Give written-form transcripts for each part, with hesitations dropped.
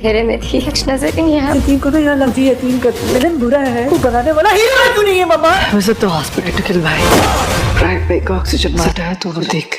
घेरे में थी, कुछ नजर ही नहीं आया। यतीम को तो यहाँ लफ्जी यतीम का विलन बुरा है, वो बनाने वाला हीरो है, तू नहीं है मामा। वैसे तो हॉस्पिटल के भाई राइट पे का ऑक्सीजन मारता है तो वो देख।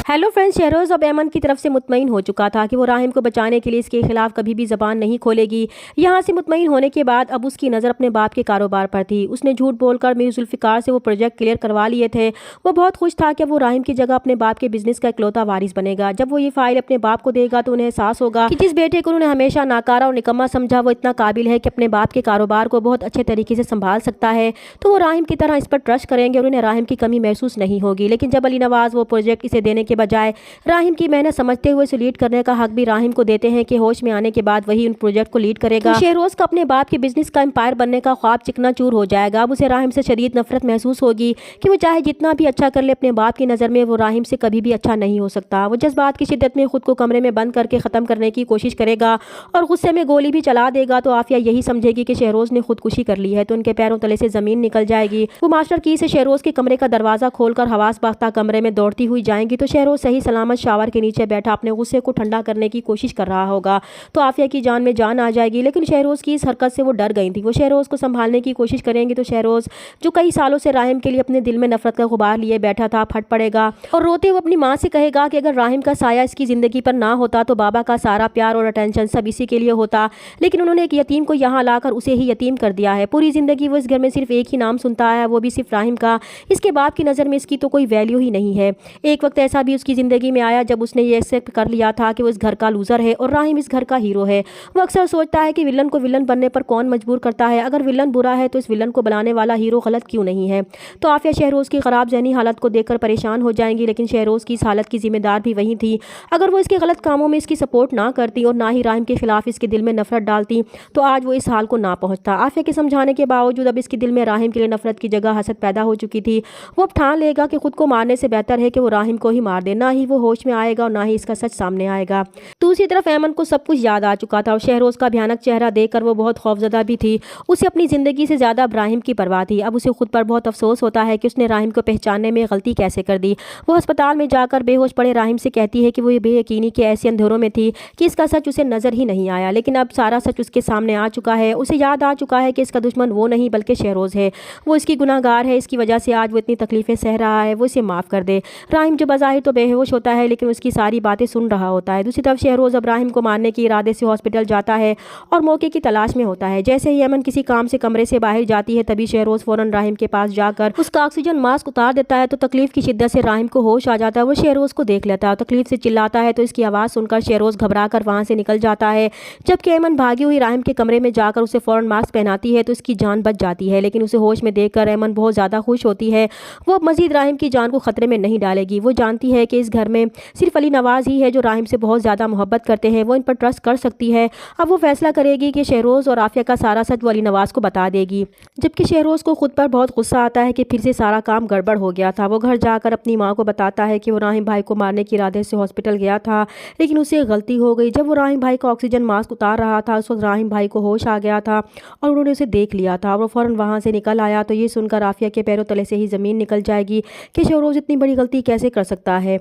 हेलो फ्रेंड्स, शहरोज अब ऐमन की तरफ से मुतमईन हो चुका था कि वो राहिम को बचाने के लिए इसके खिलाफ कभी भी ज़बान नहीं खोलेगी। यहाँ से मुतमईन होने के बाद अब उसकी नज़र अपने बाप के कारोबार पर थी। उसने झूठ बोलकर मीर जुल्फ़िकार से वो प्रोजेक्ट क्लियर करवा लिए थे। वो बहुत खुश था कि वो राहिम की जगह अपने बाप के बिजनेस का इकलौता वारिस बनेगा। जब वो ये फाइल अपने बाप को देगा तो उन्हें एहसास होगा कि जिस बेटे को उन्होंने हमेशा नाकारा और निकम्मा समझा वो इतना काबिल है कि अपने बाप के कारोबार को बहुत अच्छे तरीके से संभाल सकता है। तो वो राहिम की तरह इस पर ट्रस्ट करेंगे और उन्हें राहिम की कमी महसूस नहीं होगी। लेकिन जब अली नवाज वो प्रोजेक्ट इसे देने के बजाय राहिम की मेहनत समझते हुए इसे लीड करने का हक भी राहिम को देते हैं कि होश में आने के बाद वही उन प्रोजेक्ट को लीड करेगा, तो शहरोज का अपने बाप के बिजनेस का एम्पायर बनने का ख्वाब चिकनाचूर हो जाएगा। अब उसे राहिम से शदीद नफरत महसूस होगी कि वो चाहे जितना भी अच्छा कर ले, अपने बाप की नज़र में वो राहिम से कभी भी अच्छा नहीं हो सकता। वो जज्बात की शिद्दत में खुद को कमरे में बंद करके ख़त्म करने की कोशिश करेगा और गुस्से में गोली भी चला देगा। तो आफिया यही समझेगी कि शहरोज ने खुदकुशी कर ली है तो उनके पैरों तले से ज़मीन निकल जाएगी। वो मास्टर की से शहरोज के कमरे का दरवाज़ा खोलकर हवास बाख्ता कमरे में दौड़ती हुई जाएंगी तो शहरोज सही सलामत शावर के नीचे बैठा अपने गुस्से को ठंडा करने की कोशिश कर रहा होगा। तो आफिया की जान में जान आ जाएगी। लेकिन शहरोज की इस हरकत से वो डर गई थी। वो शहरोज को संभालने की कोशिश करेंगी तो शहरोज जो कई सालों से राहिम के लिए अपने दिल में नफरत का गुबार लिए बैठा था फट पड़ेगा और रोते हुए अपनी माँ से कहेगा कि अगर राहिम का साया इसकी ज़िंदगी पर ना होता तो बाबा का सारा प्यार और अटेंशन सब इसी के लिए होता। लेकिन उन्होंने एक यतीम को यहाँ लाकर उसे ही यतीम कर दिया है। पूरी ज़िंदगी वो इस घर में सिर्फ एक ही नाम सुनता है, वो भी सिर्फ राहिम का। इसके बाप की नज़र में इसकी तो कोई वैल्यू ही नहीं है। एक वक्त ऐसा भी उसकी ज़िंदगी में आया जब उसने ये एक्सेप्ट कर लिया था कि वो इस घर का लूज़र है और राहिम इस घर का हीरो है। वो अक्सर सोचता है कि विलन को विलन बनने पर कौन मजबूर करता है। अगर विलन बुरा है तो इस विलन को बनाने वाला हीरो गलत क्यों नहीं है। तो आफिया शहरोज की ख़राब ज़हनी हालत को देखकर परेशान हो जाएंगी। लेकिन शहरोज की इस हालत की जिम्मेदार भी वही थी। अगर वो इसके गलत कामों में इसकी सपोर्ट ना करती और ना ही राहिम के खिलाफ इसके दिल में नफरत डालती तो आज वो इस हाल को ना पहुँचता। आफिया के समझाने के बावजूद अब इसके दिल में राहिम के लिए नफरत की जगह हसद पैदा हो चुकी थी। वो अब ठान लेगा कि खुद को मारने से बेहतर है कि वो राहिम को ही मार दे। ना ही वो होश में आएगा और ना ही इसका सच सामने आएगा। दूसरी तरफ ऐमन को सब कुछ याद आ चुका था और शहरोज का भयानक चेहरा देखकर वो बहुत खौफजदा भी थी। उसे अपनी ज़िंदगी से ज़्यादा राहिम की परवाह थी। अब उसे खुद पर बहुत अफसोस होता है कि उसने राहिम को पहचानने में गलती कैसे कर दी। वो अस्पताल में जाकर बेहोश पड़े राहिम से कहती है कि वो ये बेयकीनी के ऐसे अंधेरों में थी कि इसका सच उसे नज़र ही नहीं आया। लेकिन अब सारा सच उसके सामने आ चुका है। उसे याद आ चुका है कि इसका दुश्मन वो नहीं बल्कि शहरोज है। वो इसकी गुनाहगार है, इसकी वजह से आज वो इतनी तकलीफ़ें सह रहा है। वो इसे माफ़ कर दे। राहिम जो बज़ाहिर तो बेहोश होता है लेकिन उसकी सारी बातें सुन रहा होता है। दूसरी तरफ शहरोज अब राहिम को मारने के इरादे से हॉस्पिटल जाता है और मौके की तलाश में होता है। जैसे ही ऐमन किसी काम से कमरे से बाहर जाती है तभी शहरोज फौरन राहिम के पास जाकर उसका ऑक्सीजन मास्क उतार देता है तो तकलीफ की शिद्दत से राहिम को होश आ जाता है। वो शहरोज को देख लेता है और तकलीफ से चिल्लाता है तो इसकी आवाज़ सुनकर शहरोज घबरा कर वहाँ से निकल जाता है। जबकि ऐमन भागी हुई राहिम के कमरे में जाकर उसे फौरन मास्क पहनाती है तो इसकी जान बच जाती है। लेकिन उसे होश में देखकर ऐमन बहुत ज़्यादा खुश होती है। वो अब मजीद राहिम की जान को खतरे में नहीं डालेगी। वो जानती है कि इस घर में सिर्फ अली नवाज ही है जो राहिम से बहुत ज़्यादा मोहब्बत करते हैं। वो इन पर ट्रस्ट कर सकती है। अब वो फैसला करेगी कि शहरोज और आफिया का सारा सच वो अली नवाज को बता देगी। जबकि शहरोज को खुद पर बहुत गुस्सा आता है कि फिर से सारा काम गड़बड़ हो गया था। वो घर जाकर अपनी माँ को बताता है कि वो राहिम भाई को मारने के इरादे से हॉस्पिटल गया था लेकिन उसे गलती हो गई। जब वो राहिम भाई का ऑक्सीजन मास्क उतार रहा था उस वक्त राहिम भाई को होश आ गया था और उन्होंने उसे देख लिया था। वो फ़ौरन वहाँ से निकल आया। तो ये सुनकर आफिया के पैरों तले से ही ज़मीन निकल जाएगी कि शहरोज इतनी बड़ी गलती कैसे कर सकता है।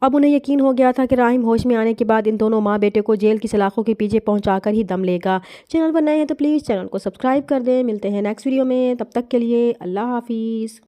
अब उन्हें यकीन हो गया था कि राहिम होश में आने के बाद इन दोनों माँ बेटे को जेल की सलाखों के पीछे पहुंचाकर ही दम लेगा। चैनल पर नए हैं तो प्लीज़ चैनल को सब्सक्राइब कर दें। मिलते हैं नेक्स्ट वीडियो में, तब तक के लिए अल्लाह हाफिज़।